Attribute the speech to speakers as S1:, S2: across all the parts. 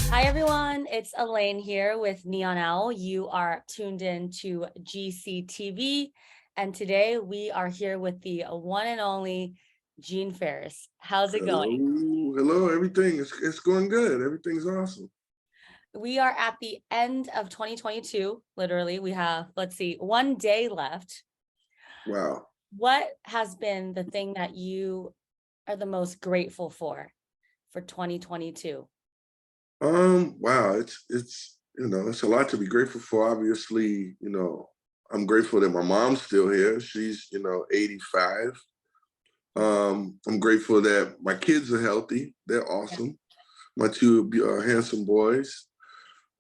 S1: Hi, everyone. It's Elaine here with Neon Owl. You are tuned in to GCTV, and today we are here with the one and only Gene Farris. How's it going?
S2: Hello. Everything it's going good. Everything's awesome.
S1: We are at the end of 2022. Literally, we have, let's see, 1 day left.
S2: Wow.
S1: What has been the thing that you are the most grateful for 2022?
S2: Wow, it's it's a lot to be grateful for. Obviously, I'm grateful that my mom's still here. She's, 85. I'm grateful that my kids are healthy. They're awesome. My two handsome boys.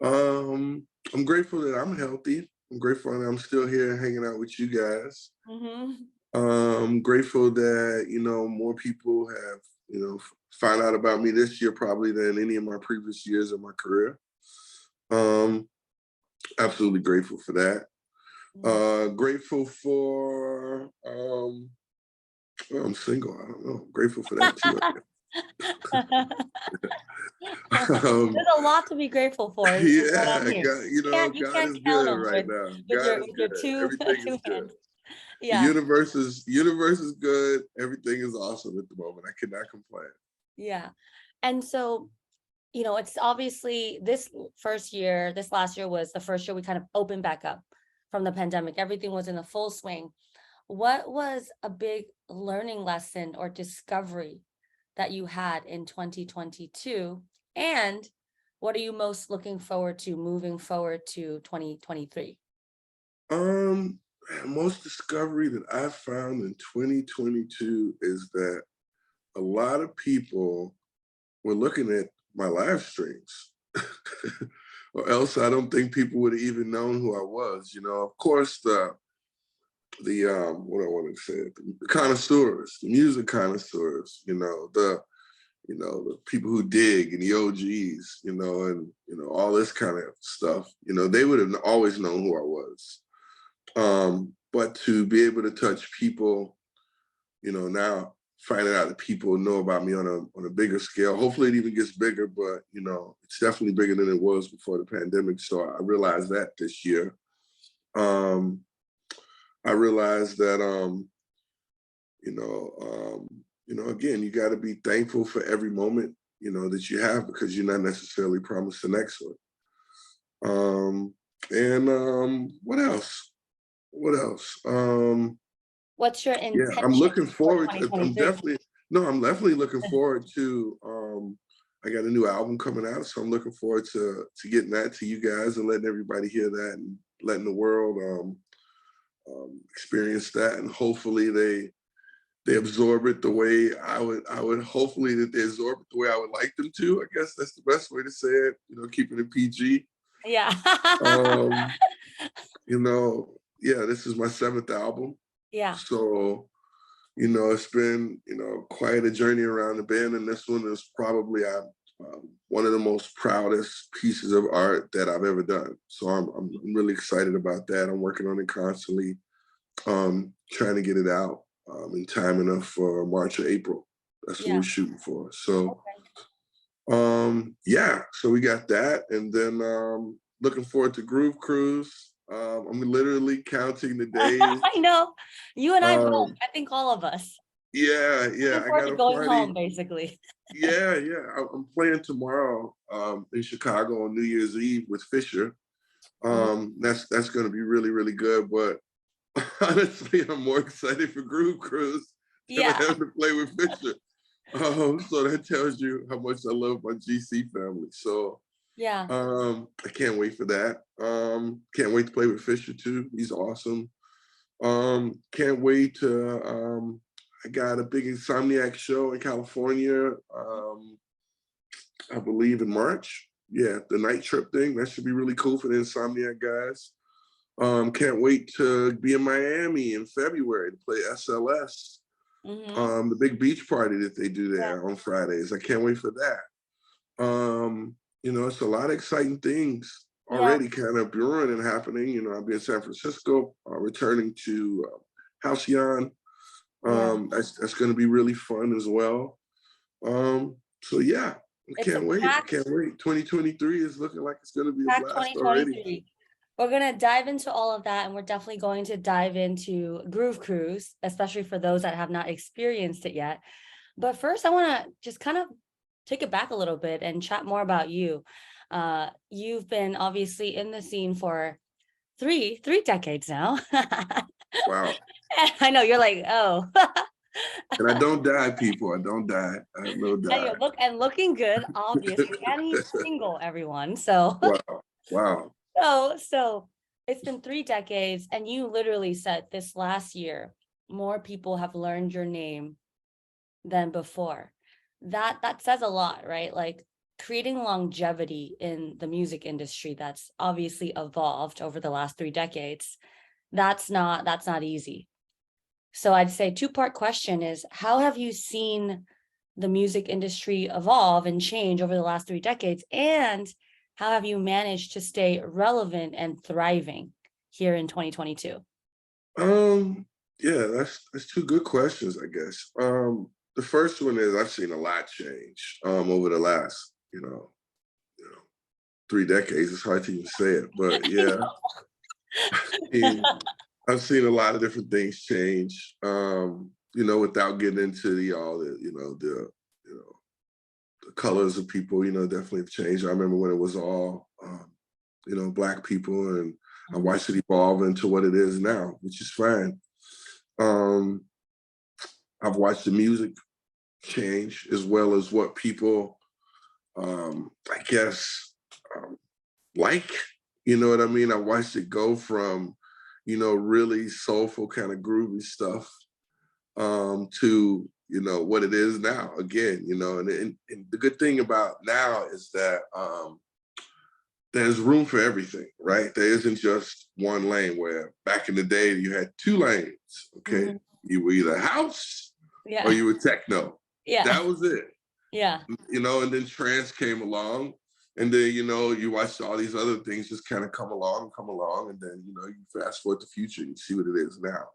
S2: I'm grateful that I'm healthy. I'm grateful that I'm still here hanging out with you guys. I'm grateful that, more people have, found out about me this year probably than any of my previous years of my career. Absolutely grateful for that. Grateful for, well, I'm single. I don't know. Grateful for that too.
S1: There's a lot to be grateful for.
S2: Yeah,
S1: God,
S2: God is good right now. God is good. Everything is good. The universe is good. Everything is awesome at the moment. I cannot complain.
S1: Yeah. And so, it's obviously this last year was the first year we kind of opened back up from the pandemic. Everything was in a full swing. What was a big learning lesson or discovery that you had in 2022? And what are you most looking forward to moving forward to 2023?
S2: Most discovery that I found in 2022 is that a lot of people were looking at my live streams, or else I don't think people would have even known who I was. Of course, the what I want to say, the connoisseurs, the music connoisseurs, the people who dig and the OGs, and all this kind of stuff. They would have always known who I was. But to be able to touch people, now finding out that people know about me on a bigger scale. Hopefully it even gets bigger, but it's definitely bigger than it was before the pandemic. So I realized that this year. I realized that again, you got to be thankful for every moment, that you have, because you're not necessarily promised the next one. What else? What else?
S1: What's your intention?
S2: Yeah, I'm looking forward to, I'm definitely looking forward to, I got a new album coming out, so I'm looking forward to getting that to you guys and letting everybody hear that and letting the world experience that, and hopefully they absorb it the way I would hopefully that they absorb it the way I would like them to. I guess that's the best way to say it, keeping it PG.
S1: Yeah.
S2: This is my 7th album.
S1: Yeah.
S2: So, it's been, quite a journey around the band, and this one is probably one of the most proudest pieces of art that I've ever done. So I'm really excited about that. I'm working on it constantly, trying to get it out in time enough for March or April. That's what we're shooting for. So, so we got that, and then looking forward to Groove Cruise. I'm literally counting the days.
S1: I know, you and I both. I think all of us.
S2: Yeah. I got a
S1: going
S2: party.
S1: Home, basically.
S2: Yeah. I'm playing tomorrow in Chicago on New Year's Eve with Fisher. That's going to be really, really good. But honestly, I'm more excited for Groove Cruise than I am to play with Fisher. So that tells you how much I love my GC family. So I can't wait for that. Can't wait to play with Fisher too. He's awesome. Can't wait to I got a big Insomniac show in California, I believe in March. Yeah, the night trip thing. That should be really cool for the Insomniac guys. Can't wait to be in Miami in February to play SLS. The big beach party that they do there on Fridays. I can't wait for that. It's a lot of exciting things already kind of brewing and happening. I'll be in San Francisco, returning to Halcyon
S1: Yeah.
S2: That's going to be really fun as well. So yeah, I
S1: It's a
S2: can't wait. I
S1: packed
S2: can't wait. 2023 is looking like it's going to be a
S1: Back
S2: blast already.
S1: 2023. We're gonna dive into all of that, and we're definitely going to dive into Groove Cruise, especially for those that have not experienced it yet. But first, I want to just kind of take it back a little bit and chat more about you. You've been obviously in the scene for three decades now.
S2: Wow.
S1: I know you're like, oh,
S2: And I don't die, people. I don't die. I have no
S1: and
S2: die.
S1: looking good, obviously, and he's single, everyone. So
S2: Wow. Wow.
S1: So it's been 3 decades, and you literally said this last year, more people have learned your name than before. That says a lot, right? Like creating longevity in the music industry that's obviously evolved over the last 3 decades. That's not easy. So I'd say two-part question is, how have you seen the music industry evolve and change over the last 3 decades? And how have you managed to stay relevant and thriving here in 2022?
S2: Yeah, that's two good questions, I guess. The first one is I've seen a lot change over the last, 3 decades. It's hard to even say it, but
S1: I
S2: yeah, seen- I've seen a lot of different things change. Without getting into the colors of people, definitely have changed. I remember when it was all Black people, and I
S1: know.
S2: watched it evolve into what it is now, which is fine. Um, I've watched the music change as well as what people, I guess, um, like. You know what I mean? I watched it go from, really soulful kind of groovy stuff to what it is now. Again, and the good thing about now is that there's room for everything, right? There isn't just one lane. Where back in the day you had two lanes. Okay,
S1: Mhm.
S2: you were either house or
S1: Yeah.
S2: you were techno.
S1: Yeah.
S2: That was it.
S1: Yeah.
S2: And then trance came along, and then you watched all these other things just kind of come along, and then you fast forward the future and see what it is now.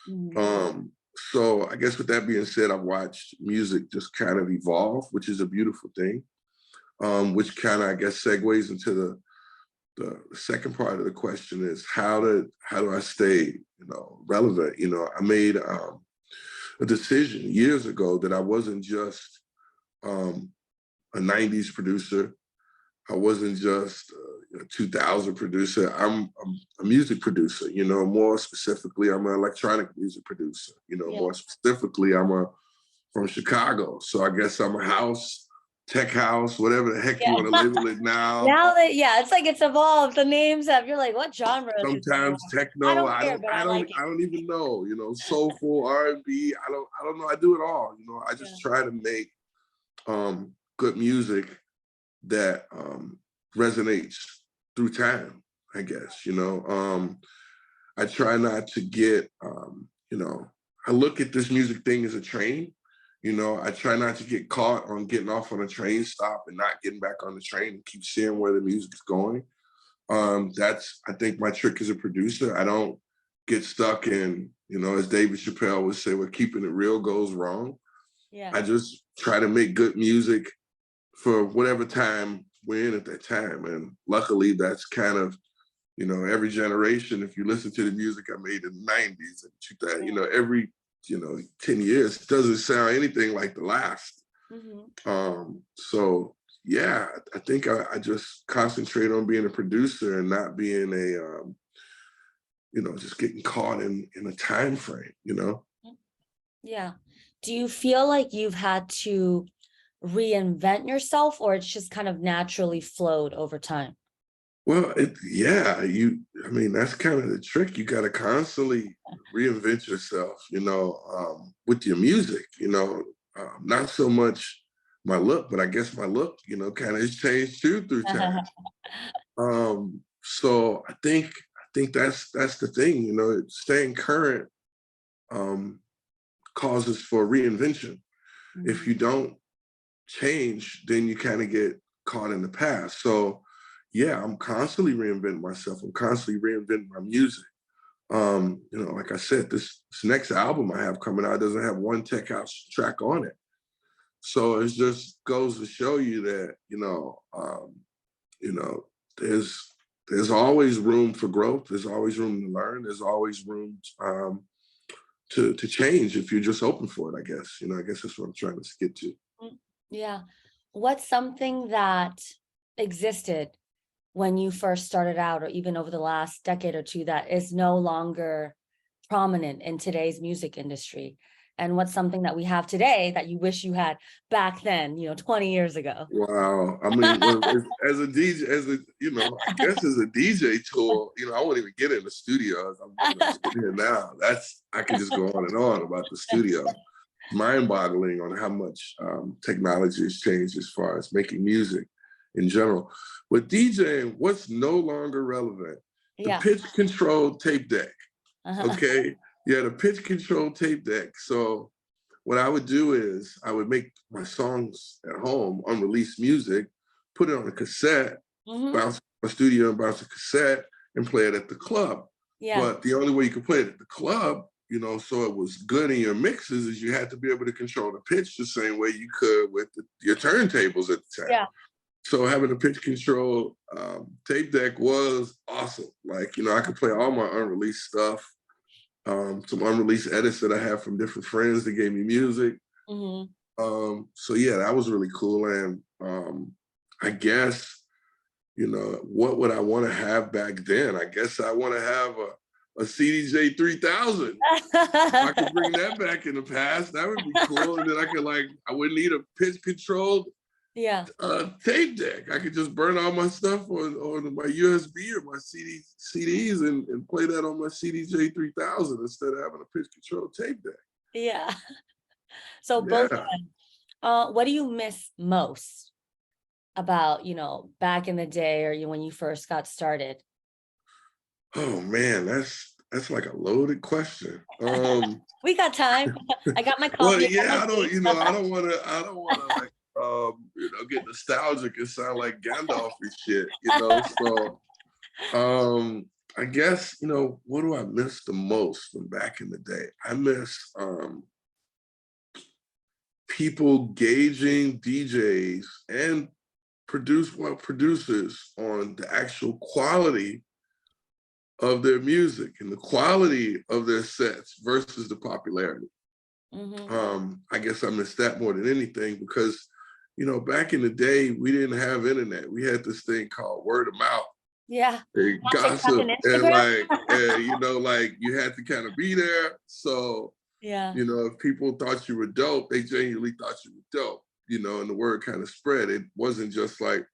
S1: Mhm.
S2: So I guess with that being said, I've watched music just kind of evolve, which is a beautiful thing. Which kind of, I guess, segues into the second part of the question is how do I stay relevant? I made a decision years ago that I wasn't just a 90s producer. I wasn't just a 2000 producer. I'm a music producer, more specifically, I'm an electronic music producer.
S1: Yeah.
S2: More specifically, from Chicago. So I guess I'm a house, tech house, whatever the heck you
S1: Yeah.
S2: want to label it now.
S1: Now that, yeah, it's like it's evolved. The names have, you're like, what genre is this now?
S2: Sometimes
S1: I
S2: techno,
S1: don't
S2: I
S1: care,
S2: don't,
S1: but
S2: I
S1: I
S2: don't,
S1: like it.
S2: I don't even know, soulful R&B. I don't know. I do it all. I
S1: Yeah.
S2: just try to make good music that resonates through time, I guess. I try not to get, I look at this music thing as a train. I try not to get caught on getting off on a train stop and not getting back on the train and keep seeing where the music's going. That's, I think, my trick as a producer. I don't get stuck in, as David Chappelle would say, where keeping it real goes wrong.
S1: Yeah.
S2: I just try to make good music for whatever time we're in at that time. And luckily that's kind of, every generation, if you listen to the music I made in the 90s and 2000, every, 10 years, it doesn't sound anything like the last. So yeah, I think I just concentrate on being a producer and not being just getting caught in a time frame.
S1: Yeah. Do you feel like you've had to reinvent yourself, or it's just kind of naturally flowed over time?
S2: Well, yeah, I mean, that's kind of the trick. You got to constantly reinvent yourself, with your music, not so much my look, but I guess my look, kind of has changed too through time. So I think that's the thing, staying current causes for reinvention. If
S1: Mhm.
S2: you don't change, then you kind of get caught in the past. So yeah, I'm constantly reinventing myself. I'm constantly reinventing my music. Like I said, this next album I have coming out doesn't have one tech house track on it. So it just goes to show you that, you know, there's always room for growth. There's always room to learn. There's always room to change if you're just open for it, I guess. I guess that's what I'm trying to get to.
S1: Mm, yeah. What's something that existed when you first started out, or even over the last decade or two, that is no longer prominent in today's music industry? And what's something that we have today that you wish you had back then, 20 years ago?
S2: Wow. I mean, well, as a DJ, I guess as a DJ tool, I won't even get in the studio. I'm, sitting here now. I could just go on and on about the studio. Mind-boggling on how much technology has changed as far as making music in general. With DJing, what's no longer relevant? The
S1: Yeah.
S2: pitch control tape deck.
S1: Uh-huh.
S2: Okay. Yeah, the pitch control tape deck. So what I would do is I would make my songs at home, unreleased music, put it on a cassette,
S1: Mhm.
S2: bounce my studio and bounce a cassette and play it at the club.
S1: Yeah.
S2: But the only way you could play it at the club, so it was good in your mixes, is you had to be able to control the pitch the same way you could with your turntables at the time.
S1: Yeah.
S2: So having a pitch control tape deck was awesome. Like, I could play all my unreleased stuff, some unreleased edits that I have from different friends that gave me music.
S1: Mhm.
S2: So yeah, that was really cool. And I guess, what would I want to have back then? I guess I want to have a CDJ 3000. If I could bring that back in the past, that would be cool. And then I wouldn't need a pitch controlled
S1: Yeah.
S2: tape deck. I could just burn all my stuff on my USB or my CDs and play that on my CDJ 3000 instead of having a pitch control tape deck.
S1: Yeah. So both of
S2: Yeah.
S1: them, what do you miss most about, back in the day, or when you first got started?
S2: Oh man, that's like a loaded question.
S1: We got time. I got my
S2: Well,
S1: coffee.
S2: yeah, I don't wanna like get nostalgic and sound like Gandalf and shit, So I guess, what do I miss the most from back in the day? I miss people gauging DJs and producers on the actual quality of their music and the quality of their sets versus the popularity. I guess I miss that more than anything because, back in the day, we didn't have internet. We had this thing called word of mouth.
S1: Yeah.
S2: And
S1: Not TikTok
S2: gossip
S1: and
S2: and
S1: Instagram.
S2: you had to kind of be there. So,
S1: Yeah.
S2: if people thought you were dope, they genuinely thought you were dope, and the word kind of spread. It wasn't just like,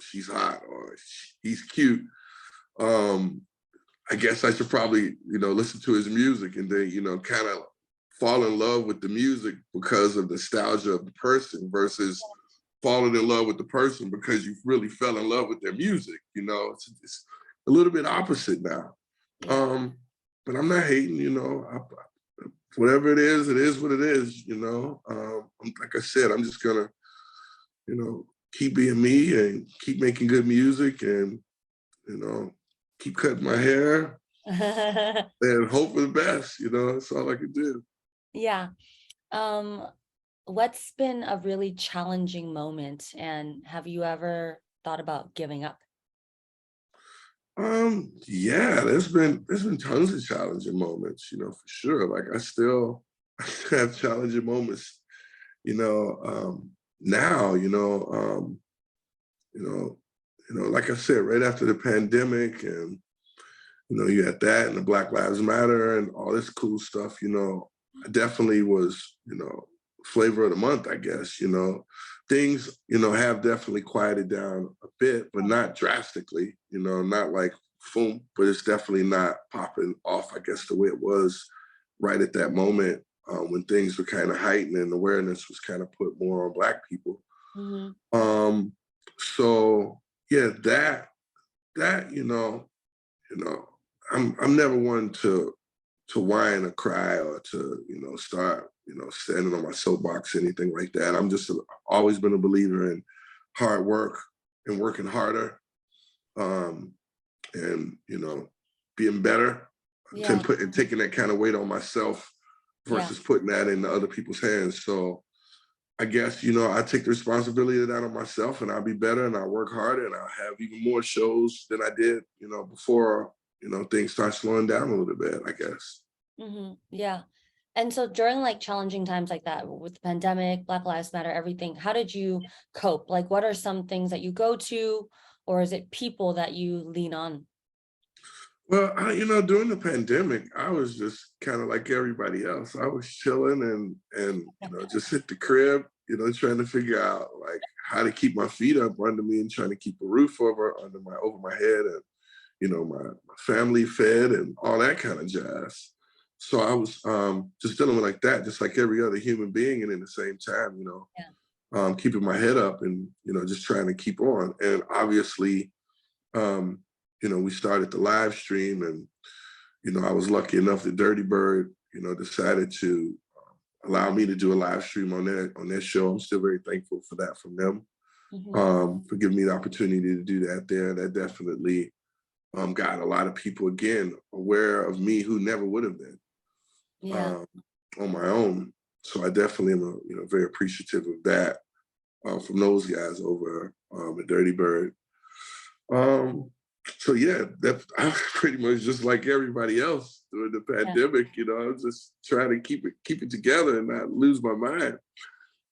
S2: she's hot or he's cute. I guess I should probably, listen to his music and then, kind of fall in love with the music because of nostalgia of the person versus falling in love with the person because you really fell in love with their music. It's a little bit opposite now.
S1: Yeah.
S2: But I'm not hating, whatever it is what it is, like I said, I'm just gonna, keep being me and keep making good music and, keep cutting my hair and hope for the best, that's all I can do.
S1: Yeah. What's been a really challenging moment, and have you ever thought about giving up?
S2: Yeah, there's been tons of challenging moments, for sure. Like I still have challenging moments, now, like I said, right after the pandemic and you had that and the Black Lives Matter and all this cool stuff, I definitely was, flavor of the month, I guess, things, have definitely quieted down a bit, but not drastically, not like boom, but it's definitely not popping off, I guess, the way it was right at that moment when things were kind of heightened and awareness was kind of put more on Black people.
S1: Mhm.
S2: So yeah, that, I'm never one to whine or cry or to, start, standing on my soapbox, anything like that. I'm just always been a believer in hard work and working harder, and, being better
S1: Yeah.
S2: taking that kind of weight on myself
S1: Yeah.
S2: versus putting that in other people's hands. So I guess, you know, I take the responsibility of that on myself, and I'll be better and I'll work harder and I'll have even more shows than I did, you know, before, you know, things start slowing down a little bit, I guess.
S1: Yeah. And so during like challenging times like that with the pandemic, Black Lives Matter, everything, how did you cope? Like, what are some things that you go to, or is it people that you lean on?
S2: Well, you know, during the pandemic, I was just kind of like everybody else. I was chilling and you know, just hit the crib, you know, trying to figure out like how to keep my feet up under me and trying to keep a roof over my head, and you know, my family fed and all that kind of jazz. So I was just dealing with like that, just like every other human being, and in the same time, you know,
S1: Yeah.
S2: keeping my head up and you know, just trying to keep on. And obviously, um, you know, we started the live stream, and you know, I was lucky enough that Dirty Bird, you know, decided to allow me to do a live stream on their show. I'm still very thankful for that from them,
S1: Hmm.
S2: for giving me the opportunity to do that there. That definitely got a lot of people again aware of me who never would have been
S1: Yeah.
S2: um, on my own. So I definitely am, you know, very appreciative of that from those guys over at Dirty Bird. Um, so yeah, that I was pretty much just like everybody else during the
S1: Yeah.
S2: pandemic. You know, I was just trying to keep it together and not lose my mind.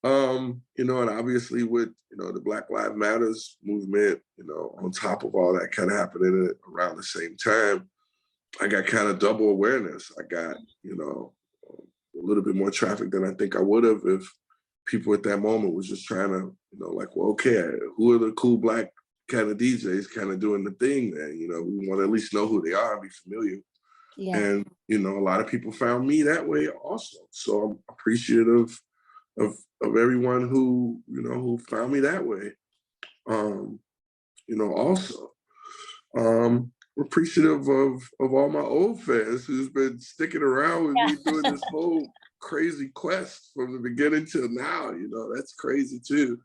S2: You know, and obviously with you know the Black Lives Matters movement, you know, on top of all that kind of happening around the same time, I got kind of double awareness. I got, you know, a little bit more traffic than I think I would have if people at that moment was just trying to, you know, like, well, okay, who are the cool black kind of DJs kind of doing the thing there? You know, we want to at least know who they are and be familiar.
S1: Yeah.
S2: And, you know, a lot of people found me that way also. So I'm appreciative of everyone who, you know, who found me that way. Um, you know, also. We're appreciative of all my old fans who's been sticking around with me
S1: Yeah.
S2: doing this whole crazy quest from the beginning till now. You know, that's crazy too.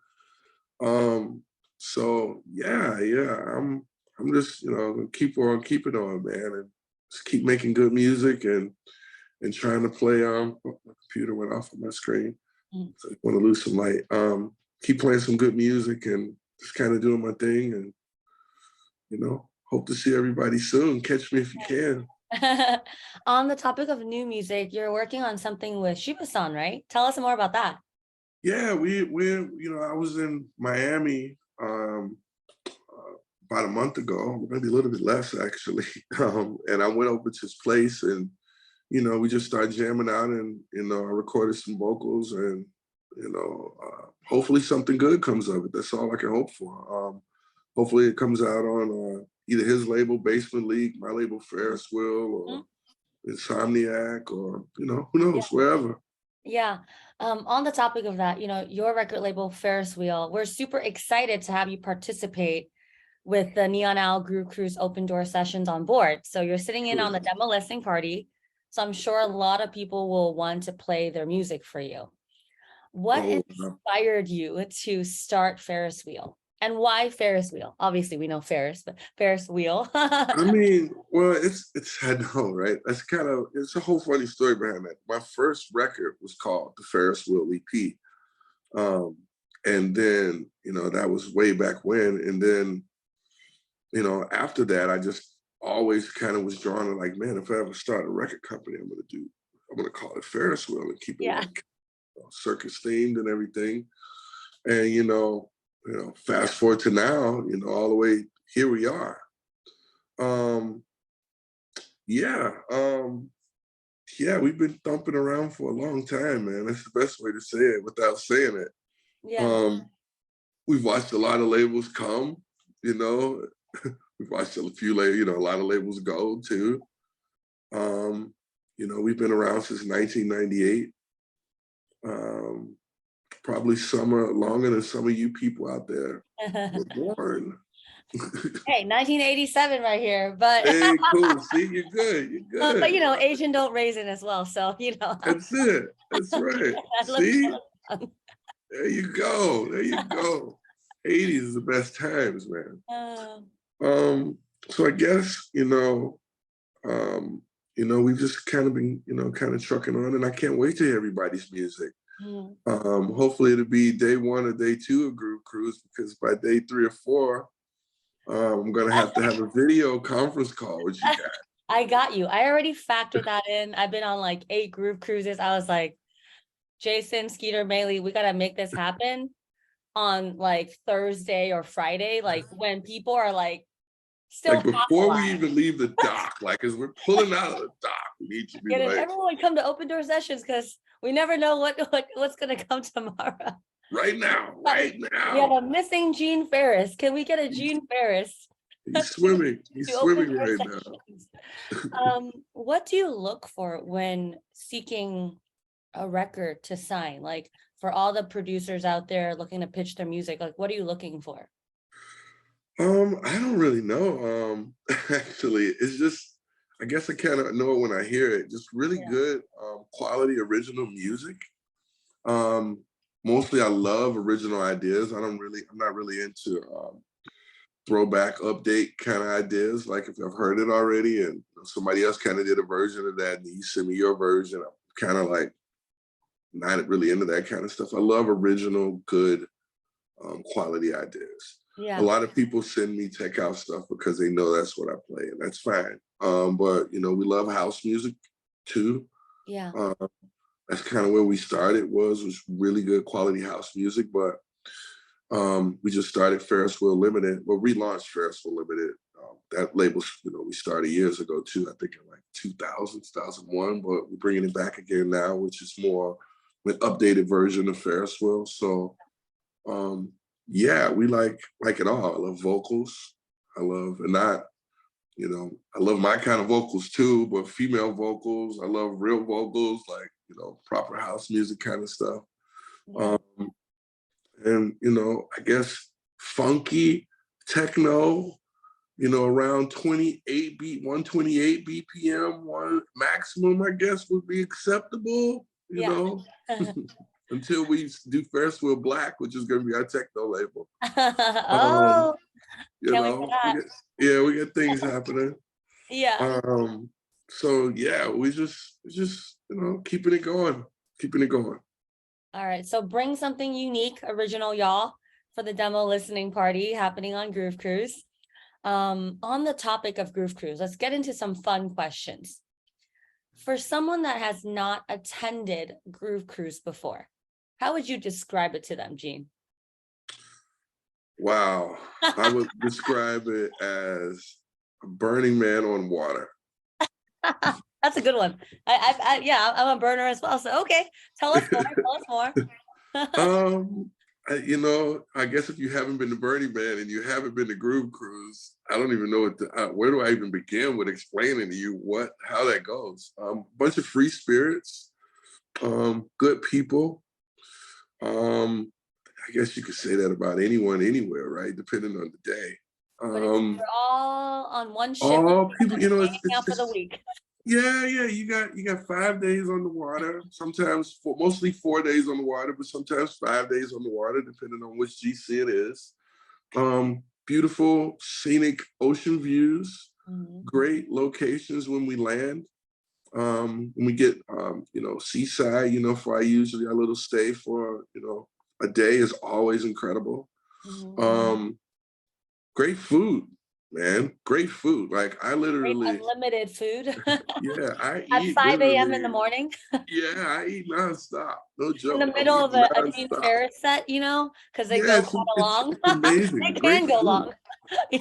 S2: Um, so yeah, I'm just, you know, gonna keep on keeping on, man, and just keep making good music and trying to play. Oh, my computer went off on my screen.
S1: Mm.
S2: So I want to lose some light. Keep playing some good music and just kind of doing my thing, and you know, hope to see everybody soon. Catch me if you can.
S1: On the topic of new music, you're working on something with Shiba-san, right? Tell us more about that.
S2: Yeah, we you know, I was in Miami about a month ago, maybe a little bit less actually. And I went over to his place, and you know, we just started jamming out, and you know, I recorded some vocals, and you know, hopefully something good comes of it. That's all I can hope for. Hopefully it comes out on either his label, Basement League, my label, Ferris Wheel, or
S1: Mhm.
S2: Insomniac, or you know, who knows, wherever.
S1: Yeah. On the topic of that, your record label, Ferris Wheel, we're super excited to have you participate with the Neon Owl Groove Cruise open door sessions on board. So you're sitting in on the
S2: Cool.
S1: demo listening party. So I'm sure a lot of people will want to play their music for you. What
S2: Oh,
S1: inspired you to start Ferris Wheel? And why Ferris Wheel? Obviously, we know Ferris, but Ferris Wheel.
S2: I mean, well, it's I know, right? That's kind of it's a whole funny story behind that. My first record was called the Ferris Wheel EP, um, and then you know that was way back when, and then you know after that, I just always kind of was drawn to like, man, if I ever start a record company, I'm gonna call it Ferris Wheel and keep it
S1: Yeah.
S2: like circus themed and everything. And fast forward to now, you know, all the way here we are. Um, yeah, yeah, we've been thumping around for a long time, man. That's the best way to say it without saying it.
S1: Yeah.
S2: Um, we've watched a lot of labels come, you know. We've watched a few labels, you know, a lot of labels go too. Um, you know, we've been around since 1998. Um, Probably longer than some of you people out there were born.
S1: Hey, 1987 right here, but
S2: Hey, cool. See, you're good. You're
S1: but
S2: good.
S1: Asian don't raisin as well, so
S2: That's it. That's right.
S1: that looks
S2: See,
S1: fun.
S2: there you go. There you go. 80s is the best times, man.
S1: Uh,
S2: Um, so I guess, um, we've just kind of been, kind of trucking on, and I can't wait to hear everybody's music.
S1: Mm.
S2: Hopefully it'll be day 1 or day 2 of Groove Cruise, because by day 3 or 4, I'm gonna have to have a video conference call with you guys.
S1: I got you. I already factored that in. I've been on like 8 Groove Cruises. I was like, Jason, Skeeter, Maylee, we gotta make this happen on like Thursday or Friday, like when people are like still
S2: Like before we even leave the dock, like as we're pulling out of the dock, we need to be
S1: get it.
S2: like,
S1: Everyone come to open door sessions, because we never know what's gonna come tomorrow.
S2: right now, right
S1: We have
S2: now.
S1: a missing Gene Farris. Can we get a Gene Farris?
S2: He's swimming. He's
S1: to open
S2: swimming
S1: door
S2: right now.
S1: sessions? What do you look for when seeking a record to sign? Like for all the producers out there looking to pitch their music, like what are you looking for?
S2: I don't really know. Actually, it's just, I guess I kind of know it when I hear it. Just really
S1: Yeah.
S2: good quality original music. Mostly I love original ideas. I'm not really into throwback update kind of ideas. Like if I've heard it already and somebody else kind of did a version of that and you send me your version, I'm kind of like not really into that kind of stuff. I love original, good quality ideas. A
S1: Yeah.
S2: lot of people send me tech house stuff because they know that's what I play, and that's fine. But we love house music too.
S1: Yeah.
S2: That's kind of where we started, was really good quality house music. But we just started Ferris Wheel Limited. Well, relaunched Ferris Wheel Limited. That label, we started years ago too. I think in like 2000, 2001. But we're bringing it back again now, which is more an updated version of Ferris Wheel. So yeah, we like it all. I love vocals. I love, and not, I love my kind of vocals too, but female vocals. I love real vocals, like, proper house music kind of stuff.
S1: Yeah.
S2: And, I guess funky techno, around 28 beat, 128 BPM, one maximum, I guess, would be acceptable,
S1: Yeah.
S2: until we do Ferris Wheel Black, which is going to be our techno label.
S1: Oh, can't wait for that.
S2: We got things happening.
S1: Yeah.
S2: So yeah, we just keeping it going.
S1: All right. So bring something unique, original, y'all, for the demo listening party happening on Groove Cruise. On the topic of Groove Cruise, let's get into some fun questions. For someone that has not attended Groove Cruise before, how would you describe it to them, Gene?
S2: Wow. I would describe it as a Burning Man on water.
S1: That's a good one. Yeah, I'm a burner as well. So okay, tell us more.
S2: I guess if you haven't been to Burning Man and you haven't been to Groove Cruise, I don't even know where do I even begin with explaining to you how that goes. Bunch of free spirits, good people. I guess you could say that about anyone, anywhere, right? Depending on the day.
S1: But you're all on one ship.
S2: All people,
S1: out for the week.
S2: Yeah. You got 5 days on the water. Sometimes mostly 4 days on the water, but sometimes 5 days on the water, depending on which GC it is. Beautiful scenic ocean views, great locations when we land. When we get seaside, for our little stay for a day is always incredible. Great food, man. Great food. Like I literally
S1: unlimited food.
S2: Yeah, I eat
S1: at 5 a.m. in the morning.
S2: Yeah, I eat nonstop. No joke.
S1: In the middle of a Gene Farris set, because they go quite along.
S2: It's amazing.
S1: They can go long.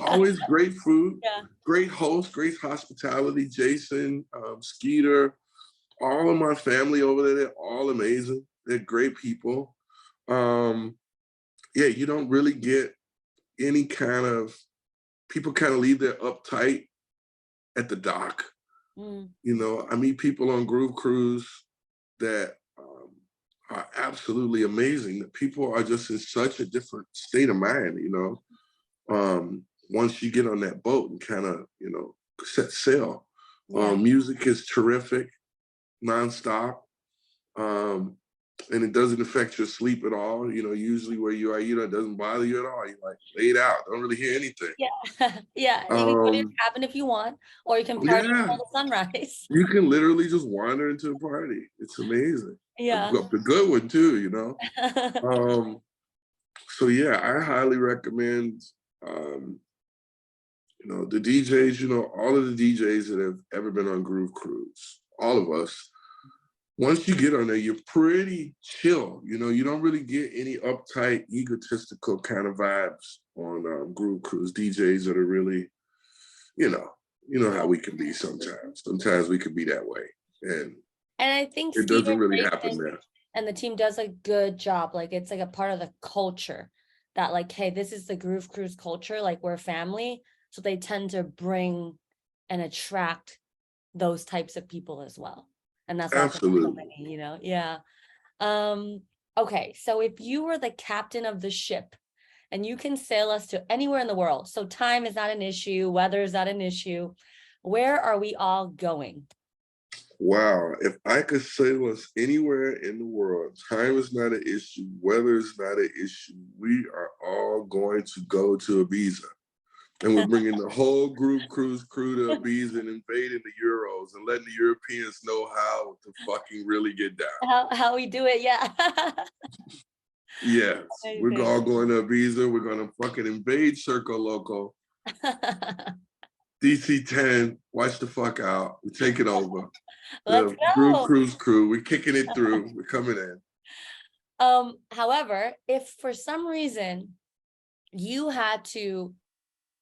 S2: Always great food.
S1: Yeah.
S2: Great host, great hospitality. Jason, Skeeter, all of my family over there, they're all amazing. They're great people. Yeah, you don't really get any kind of, people kind of leave their uptight at the dock. I meet people on Groove Cruise that are absolutely amazing. People are just in such a different state of mind, once you get on that boat and kind of, set sail. Music is terrific, nonstop. and it doesn't affect your sleep at all. Usually where you are, it doesn't bother you at all. You're like laid out, don't really hear anything.
S1: Yeah. Yeah. You can go to your cabin if you want, or you can party
S2: Yeah,
S1: until the sunrise.
S2: you can literally just wander into a party. It's amazing.
S1: Yeah.
S2: The good one too. So yeah, I highly recommend, the DJs, all of the DJs that have ever been on Groove Cruise, all of us. Once you get on there, you're pretty chill. You don't really get any uptight, egotistical kind of vibes on Groove Cruise. DJs that are really, you know how we can be sometimes. Sometimes we can be that way, and
S1: I think
S2: it
S1: Steve
S2: doesn't really
S1: embraced
S2: happen
S1: it,
S2: there.
S1: and the team does a good job. Like, it's like a part of the culture that, like, hey, this is the Groove Cruise culture. Like, we're family, so they tend to bring and attract those types of people as well. And that's why there's so
S2: Absolutely.
S1: many, yeah. Okay, so if you were the captain of the ship and you can sail us to anywhere in the world, so time is not an issue, weather is not an issue, where are we all going?
S2: Wow, if I could sail us anywhere in the world, time is not an issue, weather is not an issue, we are all going to go to Ibiza. And we're bringing the whole Groove Cruise crew to Ibiza and invading the Euros and letting the Europeans know how to fucking really get down.
S1: How we do it, yeah.
S2: Yes, we're
S1: Amazing.
S2: all going to Ibiza. We're going to fucking invade Circo Loco. DC-10, watch the fuck out. We take it over.
S1: Let's
S2: The Groove
S1: go.
S2: Cruise crew, we're kicking it through. We're coming in.
S1: However, if for some reason you had to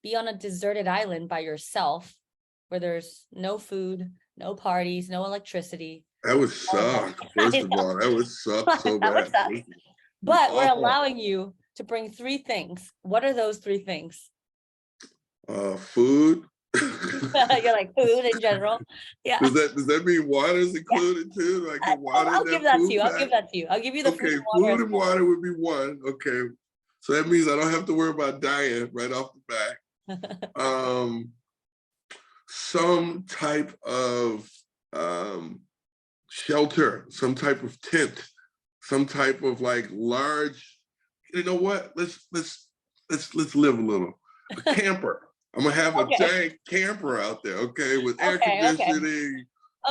S1: be on a deserted island by yourself, where there's no food, no parties, no electricity.
S2: That would suck. First of all, that would suck so
S1: That would
S2: bad.
S1: suck. But we're
S2: Awful.
S1: allowing you to bring 3 things. What are those 3 things?
S2: Food.
S1: You're like, food in general. Yeah.
S2: Does that mean water is included too? Like the water
S1: I'll
S2: in
S1: give
S2: that
S1: that to
S2: food
S1: you. I'll
S2: pack?
S1: give that to you. I'll give you the
S2: Okay,
S1: food
S2: food and water would be one. Okay. So that means I don't have to worry about dying right off the back. Some type of shelter, some type of tent, some type of like large, you know what? Let's live a little. A camper. I'm gonna have a giant camper out there, okay, with air conditioning,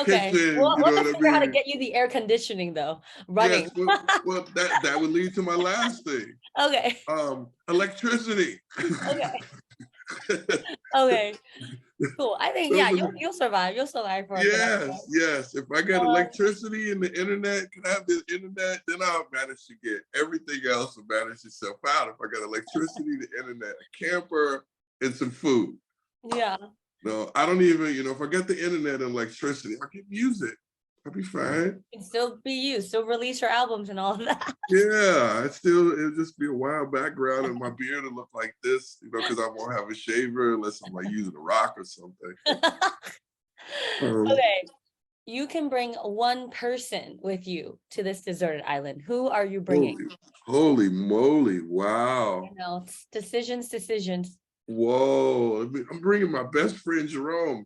S2: kitchen.
S1: Well,
S2: you know
S1: let's
S2: what I
S1: figure out how to
S2: mean?
S1: get you the air conditioning though. Running.
S2: Yes, well, that would lead to my last thing.
S1: Okay.
S2: Electricity.
S1: Okay. Okay. Cool. I think you'll survive. You'll survive for a bit.
S2: Yes. If I got electricity and the internet, can I have the internet, then I'll manage to get everything else will manage itself out. If I got electricity, the internet, a camper, and some food.
S1: Yeah.
S2: No, I don't even, if I got the internet and electricity, I can use it. I'll be fine.
S1: Can still be used, still release your albums and all of that.
S2: Yeah, it'll just be a wild background and my beard will look like this, because I won't have a shaver unless I'm like using a rock or something.
S1: Okay. You can bring one person with you to this deserted island. Who are you bringing?
S2: Holy moly. Wow.
S1: It's decisions.
S2: Whoa. I'm bringing my best friend, Jerome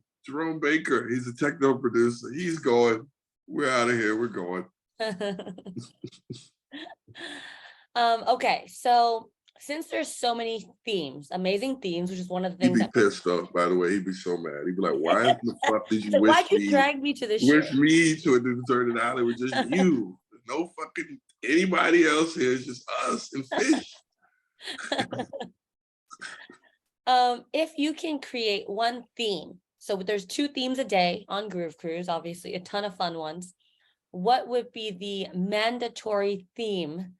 S2: Baker. He's a techno producer. He's going. We're out of here. We're going.
S1: Okay, so since there's so many themes, amazing themes, which is one of the things
S2: he'd be pissed off, by the way. He'd be so mad. He'd be like, why the fuck did you
S1: why'd you drag me to this ship?
S2: Wish me to a deserted island with just you. No fucking anybody else here. It's just us and fish.
S1: If you can create one theme, so there's 2 themes a day on Groove Cruise, obviously a ton of fun ones. What would be the mandatory theme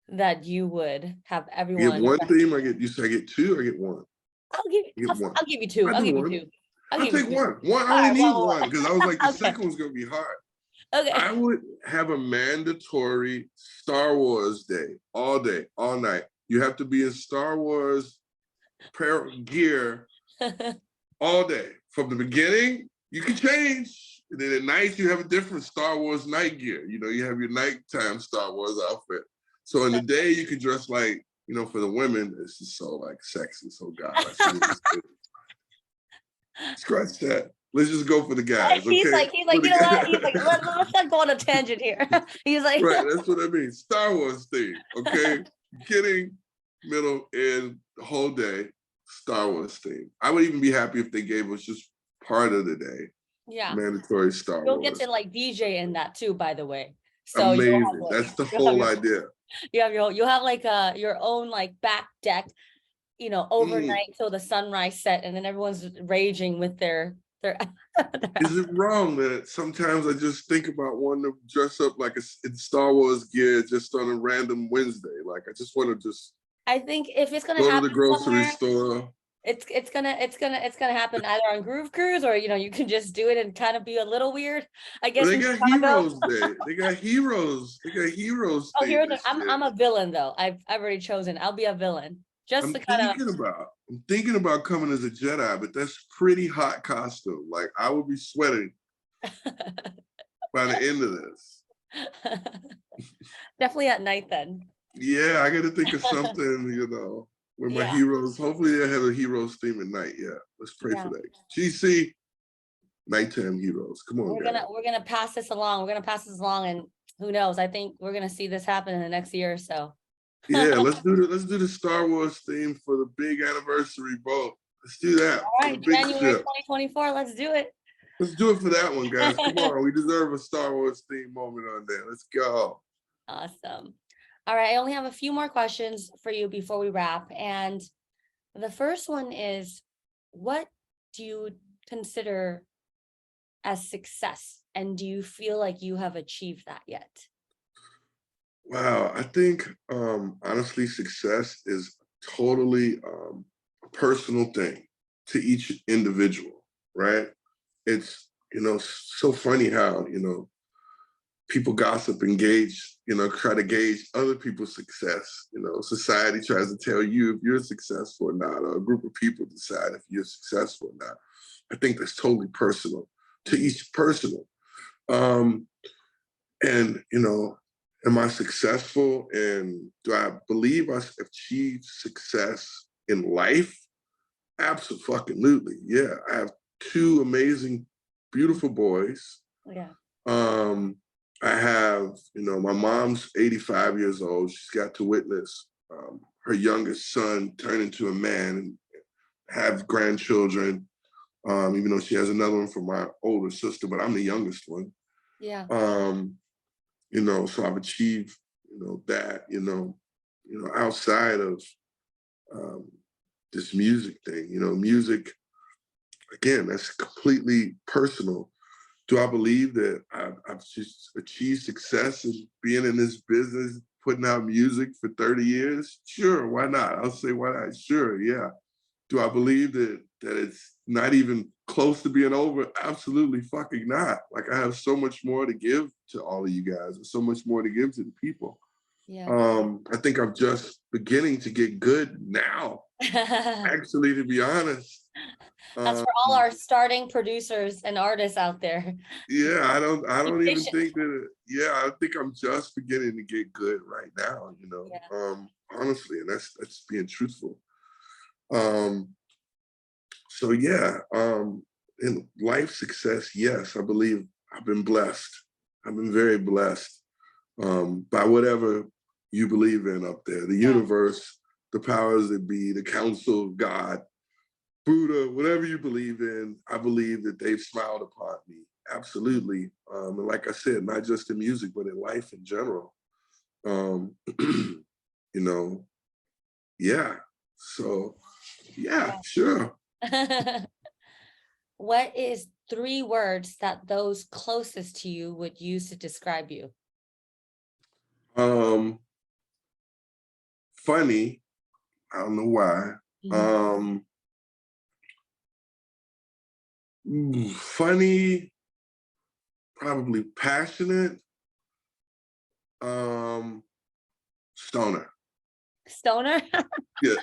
S1: that you would have everyone?
S2: You get one theme. I get 2. I get 1.
S1: I'll give you 2. I'll
S2: take one. I only need one because I was like the second one's gonna be hard.
S1: Okay.
S2: I would have a mandatory Star Wars day, all night. You have to be in Star Wars gear all day. From the beginning, you can change. And then at night, you have a different Star Wars night gear. You have your nighttime Star Wars outfit. So in the day, you can dress like, for the women, it's just so like sexy, so god. Scratch that. Let's just go for the guys, okay?
S1: He's like,
S2: For
S1: you
S2: the
S1: know what?
S2: guys.
S1: He's like, let's not go on a tangent here. He's like,
S2: Right, that's what I mean. Star Wars theme, okay? Beginning, middle, and the whole day, Star Wars theme. I would even be happy if they gave us just part of the day,
S1: yeah,
S2: mandatory Star
S1: you'll get
S2: Wars.
S1: to like DJ in that too, by the way. So
S2: Amazing. That's the whole idea.
S1: you'll have like your own like back deck, you know, overnight till the sunrise set, and then everyone's raging with their
S2: Is it wrong that sometimes I just think about wanting to dress up like in Star Wars gear just on a random Wednesday? Like I just want to just
S1: I think if it's gonna
S2: go to
S1: happen
S2: the grocery
S1: somewhere,
S2: store.
S1: it's gonna happen either on Groove Cruise, or you know, you can just do it and kind of be a little weird. I
S2: Well,
S1: guess
S2: they
S1: in
S2: got
S1: Chicago.
S2: Heroes Day. They got Heroes. They got Heroes
S1: Oh,
S2: Day
S1: here's
S2: this year.
S1: I'm a villain though. I've already chosen. I'll be a villain just to kind
S2: I'm thinking about coming as a Jedi, but that's pretty hot costume. Like I would be sweating by the end of this.
S1: of definitely at night then.
S2: Yeah, I got to think of something, you know, where my
S1: Yeah.
S2: heroes. Hopefully, they have a heroes theme at night. Yeah, let's pray for that. GC, nighttime heroes. Come on, guys.
S1: We're gonna pass this along. We're gonna pass this along, and who knows? I think we're gonna see this happen in the next year or so.
S2: Yeah, let's do the Star Wars theme for the big anniversary boat. Let's do that.
S1: All right, January 2024. Let's do it.
S2: Let's do it for that one, guys. Come on, we deserve a Star Wars theme moment on there. Let's go.
S1: Awesome. All right, I only have a few more questions for you before we wrap. And the first one is, what do you consider as success? And do you feel like you have achieved that yet?
S2: Wow, I think honestly, success is totally a personal thing to each individual, right? It's, you know, so funny how, you know, people gossip and gauge, you know, try to gauge other people's success. You know, society tries to tell you if you're successful or not, or a group of people decide if you're successful or not. I think that's totally personal to each person. And, you know, am I successful? And do I believe I achieved success in life? Absolutely. Yeah. I have two amazing, beautiful boys.
S1: Yeah.
S2: I have, you know, my mom's 85 years old. She's got to witness her youngest son turn into a man and have grandchildren, even though she has another one from my older sister, but I'm the youngest one.
S1: Yeah.
S2: You know, so I've achieved, you know, that, you know, outside of this music thing, you know, music, again, that's completely personal. Do I believe that I've just achieved success in being in this business, putting out music for 30 years? Sure, why not? I'll say why not? Sure, yeah. Do I believe that it's not even close to being over? Absolutely fucking not. Like I have so much more to give to all of you guys and so much more to give to the people.
S1: Yeah.
S2: I think I'm just beginning to get good now, actually, to be honest.
S1: That's for all our starting producers and artists out there.
S2: Yeah, I don't even think that. Yeah, I think I'm just beginning to get good right now. You know,
S1: Yeah.
S2: honestly, and that's being truthful. So yeah, in life success, yes, I believe I've been blessed. I've been very blessed by whatever you believe in up there, the universe, the powers that be, the council, God, Buddha, whatever you believe in. I believe that they've smiled upon me. Absolutely. And like I said, not just in music, but in life in general. You know, yeah. So yeah, sure.
S1: What is 3 words that those closest to you would use to describe you?
S2: Funny. I don't know why. Funny, probably passionate, stoner.
S1: Stoner?
S2: Yeah.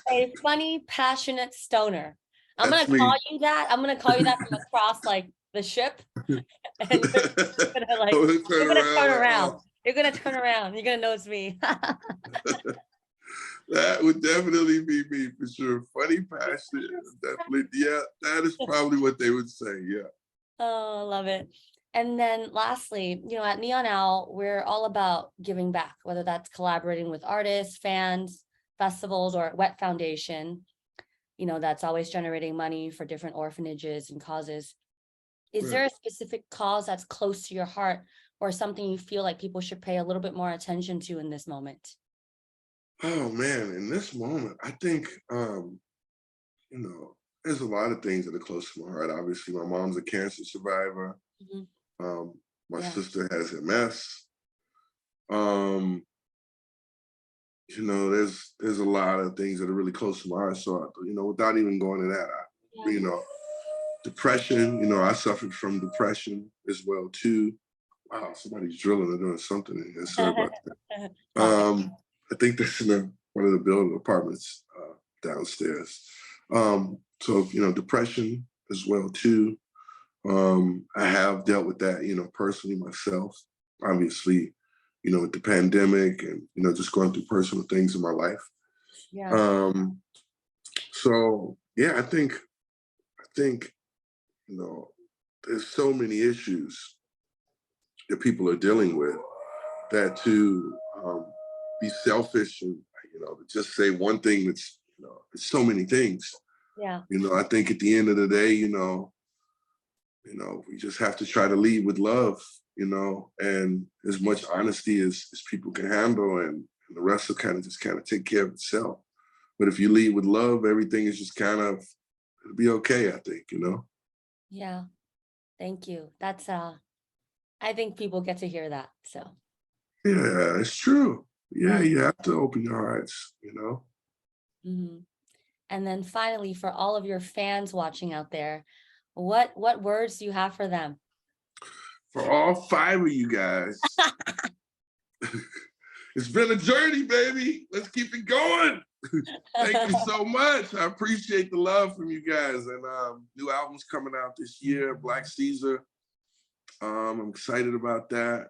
S1: A funny, passionate stoner. I'm
S2: That's
S1: gonna
S2: me.
S1: call you that. I'm gonna call you that from across like the ship. And you're gonna like you're gonna turn around. You're gonna turn around. You're gonna know it's me.
S2: That would definitely be me for sure. Funny, passionate, definitely. Yeah, that is probably what they would say. Yeah.
S1: Oh, I love it. And then lastly, at Neon Owl, we're all about giving back, whether that's collaborating with artists, fans, festivals, or Wet Foundation, that's always generating money for different orphanages and causes. Is there
S2: Right.
S1: a specific cause that's close to your heart or something you feel like people should pay a little bit more attention to in this moment?
S2: Oh man, in this moment, I think there's a lot of things that are close to my heart. Obviously, my mom's a cancer survivor.
S1: Mhm.
S2: Um, my
S1: Yeah.
S2: sister has MS. Um, there's a lot of things that are really close to my heart. So, without even going to that,
S1: Yeah.
S2: depression. I suffered from depression as well too. Wow, somebody's drilling or doing something in here. Sorry about that.
S1: Talking.
S2: I think that's in one of the building apartments downstairs. So depression as well too. I have dealt with that, personally myself. Obviously, with the pandemic and just going through personal things in my life.
S1: Yeah.
S2: Um, so yeah, I think there's so many issues that people are dealing with that to be selfish and to just say one thing that's it's so many things.
S1: Yeah.
S2: I think at the end of the day, we just have to try to lead with love, and as much honesty as people can handle, and the rest will kind of take care of itself. But if you lead with love, everything is just it'll be okay, I think.
S1: Yeah. Thank you. That's I think people get to hear that. So,
S2: Yeah, it's true. Yeah,
S1: yeah.
S2: you have to open your hearts.
S1: Mhm. And then finally, for all of your fans watching out there, what words do you have for them?
S2: For all 5 of you guys, it's been a journey, baby. Let's keep it going. Thank you so much. I appreciate the love from you guys. And new albums coming out this year, Black Caesar. I'm excited about that.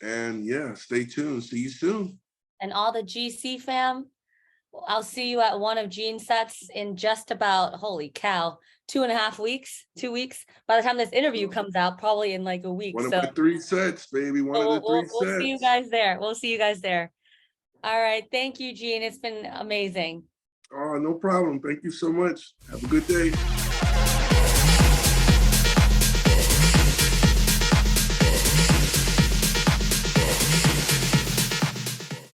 S2: And yeah, stay tuned. See you soon.
S1: And all the GC fam, I'll see you at one of Gene's sets in just about, holy cow, 2.5 weeks, 2 weeks. By the time this interview comes out, probably in like a week.
S2: One of
S1: So
S2: my 3 sets, baby. One
S1: so
S2: of the 3
S1: we'll see you
S2: sets.
S1: guys there. We'll see you guys there. All right. Thank you, Gene. It's been amazing.
S2: Oh, no problem. Thank you so much. Have a good day.